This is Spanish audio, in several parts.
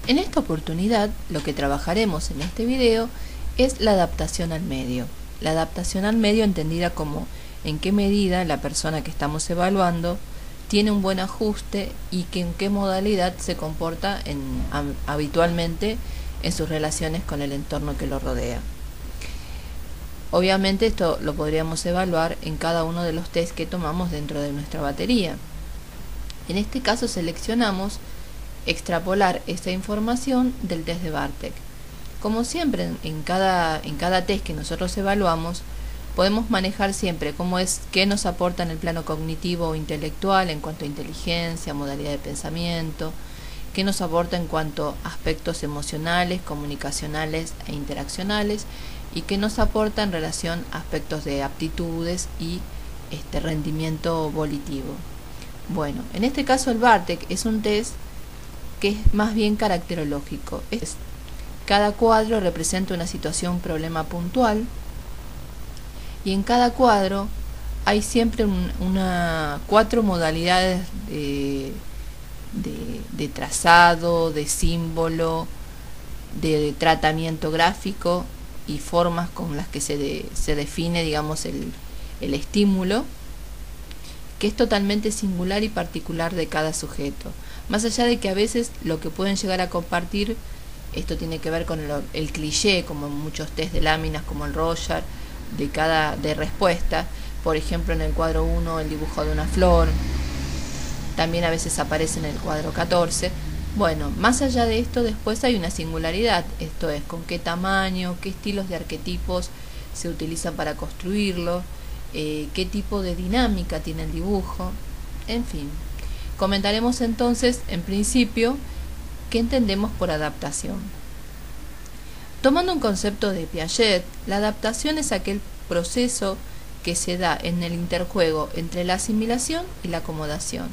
En esta oportunidad, lo que trabajaremos en este video es la adaptación al medio. La adaptación al medio entendida como en qué medida la persona que estamos evaluando tiene un buen ajuste y que en qué modalidad se comporta habitualmente en sus relaciones con el entorno que lo rodea. Obviamente esto lo podríamos evaluar en cada uno de los test que tomamos dentro de nuestra batería. En este caso seleccionamos extrapolar esta información del test de Bartek. Como siempre en cada test que nosotros evaluamos, podemos manejar siempre qué nos aporta en el plano cognitivo o intelectual en cuanto a inteligencia, modalidad de pensamiento, qué nos aporta en cuanto a aspectos emocionales, comunicacionales e interaccionales, y qué nos aporta en relación a aspectos de aptitudes y rendimiento volitivo. Bueno, en este caso el Bartek es un test que es más bien caracterológico. Cada cuadro representa una situación, problema puntual, y en cada cuadro hay siempre 4 modalidades de trazado, de símbolo, de tratamiento gráfico y formas con las que se define, digamos, el estímulo, que es totalmente singular y particular de cada sujeto. Más allá de que a veces lo que pueden llegar a compartir, esto tiene que ver con el cliché, como en muchos test de láminas, como el Rorschach, de respuesta. Por ejemplo, en el cuadro 1 el dibujo de una flor, también a veces aparece en el cuadro 14. Bueno, más allá de esto, después hay una singularidad, esto es, con qué tamaño, qué estilos de arquetipos se utilizan para construirlo, qué tipo de dinámica tiene el dibujo, en fin. Comentaremos entonces, en principio, qué entendemos por adaptación. Tomando un concepto de Piaget, la adaptación es aquel proceso que se da en el interjuego entre la asimilación y la acomodación.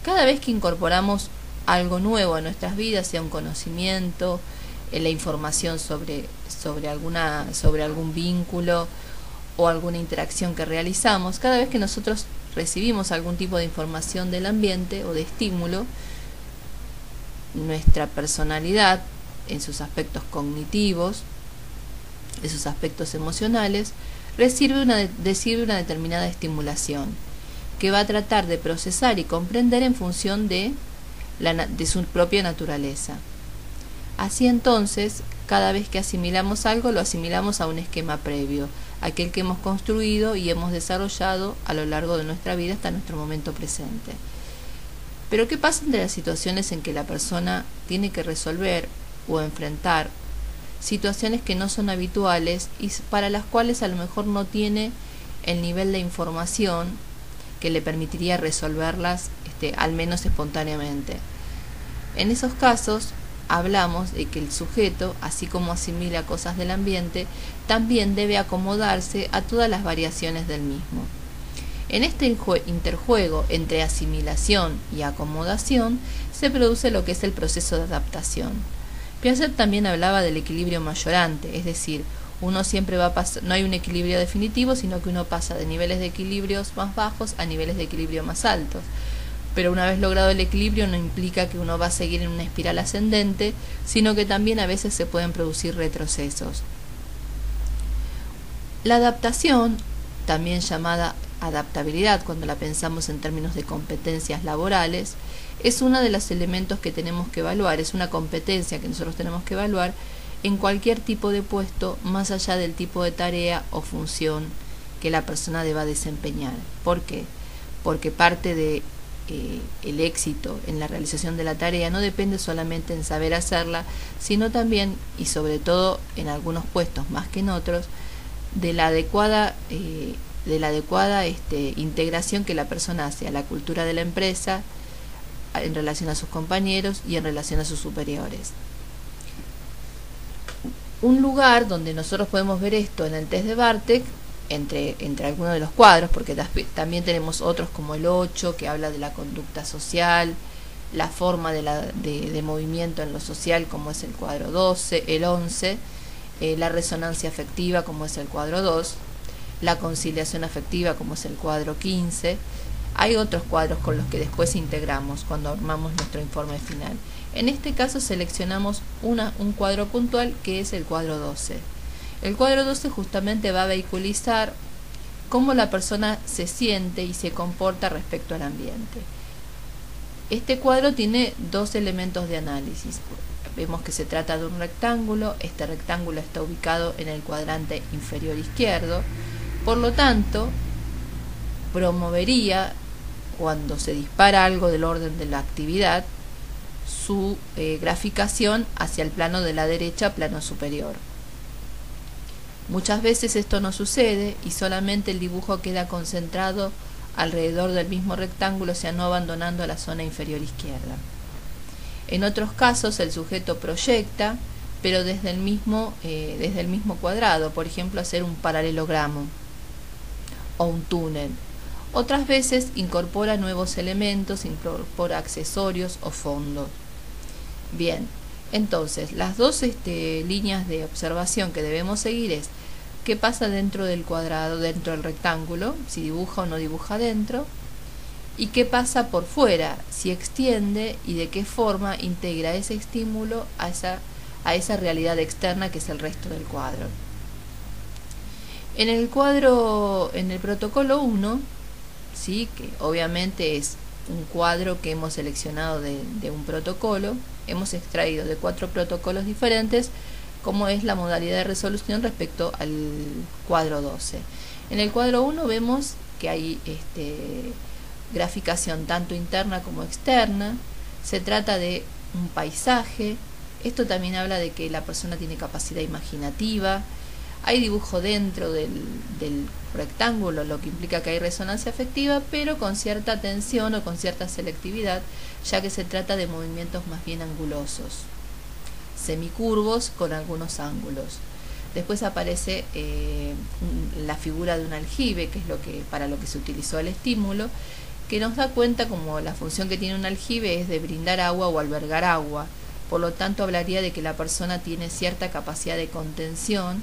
Cada vez que incorporamos algo nuevo a nuestras vidas, sea un conocimiento, la información sobre algún vínculo o alguna interacción que realizamos, cada vez que nosotros recibimos algún tipo de información del ambiente o de estímulo, nuestra personalidad, en sus aspectos cognitivos, en sus aspectos emocionales, recibe una determinada estimulación que va a tratar de procesar y comprender en función de su propia naturaleza. Así entonces, cada vez que asimilamos algo, lo asimilamos a un esquema previo, aquel que hemos construido y hemos desarrollado a lo largo de nuestra vida hasta nuestro momento presente. Pero ¿qué pasa entre las situaciones en que la persona tiene que resolver o enfrentar situaciones que no son habituales y para las cuales a lo mejor no tiene el nivel de información que le permitiría resolverlas al menos espontáneamente? En esos casos hablamos de que el sujeto, así como asimila cosas del ambiente, también debe acomodarse a todas las variaciones del mismo. En este interjuego entre asimilación y acomodación se produce lo que es el proceso de adaptación. Piaget también hablaba del equilibrio mayorante, es decir, uno siempre va a pasar, no hay un equilibrio definitivo, sino que uno pasa de niveles de equilibrios más bajos a niveles de equilibrio más altos. Pero una vez logrado el equilibrio no implica que uno va a seguir en una espiral ascendente, sino que también a veces se pueden producir retrocesos. La adaptación, también llamada adaptabilidad cuando la pensamos en términos de competencias laborales, es uno de los elementos que tenemos que evaluar, es una competencia que nosotros tenemos que evaluar en cualquier tipo de puesto, más allá del tipo de tarea o función que la persona deba desempeñar. ¿Por qué? Porque parte de el éxito en la realización de la tarea no depende solamente en saber hacerla, sino también, y sobre todo en algunos puestos más que en otros, de la adecuada integración que la persona hace a la cultura de la empresa, en relación a sus compañeros y en relación a sus superiores. Un lugar donde nosotros podemos ver esto en el test de Bartek, entre algunos de los cuadros, porque también tenemos otros como el 8, que habla de la conducta social, la forma de movimiento en lo social, como es el cuadro 12, el 11, la resonancia afectiva, como es el cuadro 2, la conciliación afectiva, como es el cuadro 15. Hay otros cuadros con los que después integramos cuando armamos nuestro informe final. En este caso seleccionamos un cuadro puntual, que es el cuadro 12. El cuadro 12 justamente va a vehiculizar cómo la persona se siente y se comporta respecto al ambiente. Este cuadro tiene dos elementos de análisis. Vemos que se trata de un rectángulo. Este rectángulo está ubicado en el cuadrante inferior izquierdo. Por lo tanto, promovería, cuando se dispara algo del orden de la actividad, su graficación hacia el plano de la derecha, plano superior. Muchas veces esto no sucede y solamente el dibujo queda concentrado alrededor del mismo rectángulo, o sea, no abandonando la zona inferior izquierda. En otros casos el sujeto proyecta, pero desde el mismo cuadrado, por ejemplo, hacer un paralelogramo o un túnel. Otras veces incorpora nuevos elementos, incorpora accesorios o fondos. Bien, entonces las dos líneas de observación que debemos seguir es qué pasa dentro del cuadrado, dentro del rectángulo, si dibuja o no dibuja dentro, y qué pasa por fuera, si extiende y de qué forma integra ese estímulo a esa realidad externa que es el resto del cuadro. En el protocolo 1, ¿sí?, que obviamente es un cuadro que hemos seleccionado de un protocolo, hemos extraído de 4 protocolos diferentes, como es la modalidad de resolución respecto al cuadro 12. En el cuadro 1 vemos que hay graficación tanto interna como externa. Se trata de un paisaje. Esto también habla de que la persona tiene capacidad imaginativa. Hay dibujo dentro del rectángulo, lo que implica que hay resonancia afectiva, pero con cierta atención o con cierta selectividad, ya que se trata de movimientos más bien angulosos, semicurvos con algunos ángulos. Después aparece la figura de un aljibe, que es para lo que se utilizó el estímulo, que nos da cuenta como la función que tiene un aljibe es de brindar agua o albergar agua. Por lo tanto, hablaría de que la persona tiene cierta capacidad de contención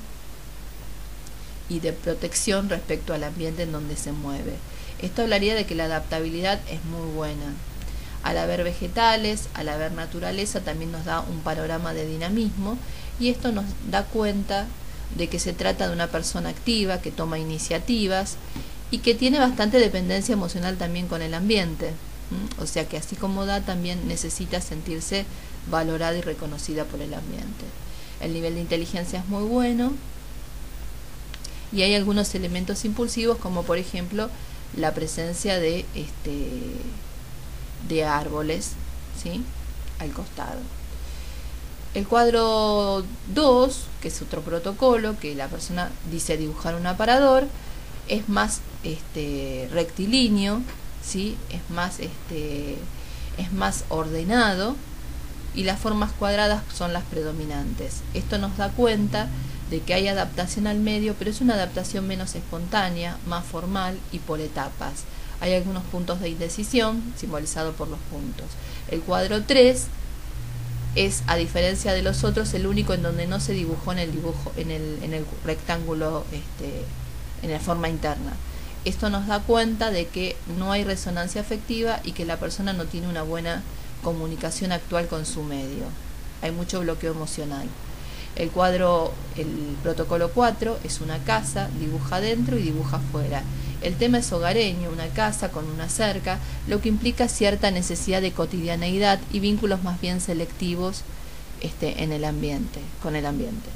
y de protección respecto al ambiente en donde se mueve. Esto hablaría de que la adaptabilidad es muy buena. Al haber vegetales, al haber naturaleza, también nos da un panorama de dinamismo, y esto nos da cuenta de que se trata de una persona activa, que toma iniciativas y que tiene bastante dependencia emocional también con el ambiente. O sea que así como da, también necesita sentirse valorada y reconocida por el ambiente. El nivel de inteligencia es muy bueno y hay algunos elementos impulsivos, como por ejemplo la presencia de árboles, ¿sí?, al costado. El cuadro 2, que es otro protocolo, que la persona dice dibujar un aparador, es más rectilíneo, ¿sí?, es más ordenado, y las formas cuadradas son las predominantes. Esto nos da cuenta de que hay adaptación al medio, pero es una adaptación menos espontánea, más formal y por etapas. Hay algunos puntos de indecisión, simbolizados por los puntos. El cuadro 3 es, a diferencia de los otros, el único en donde no se dibujó en el rectángulo, en la forma interna. Esto nos da cuenta de que no hay resonancia afectiva y que la persona no tiene una buena comunicación actual con su medio. Hay mucho bloqueo emocional. El protocolo 4 es una casa, dibuja adentro y dibuja afuera. El tema es hogareño, una casa con una cerca, lo que implica cierta necesidad de cotidianeidad y vínculos más bien selectivos con el ambiente.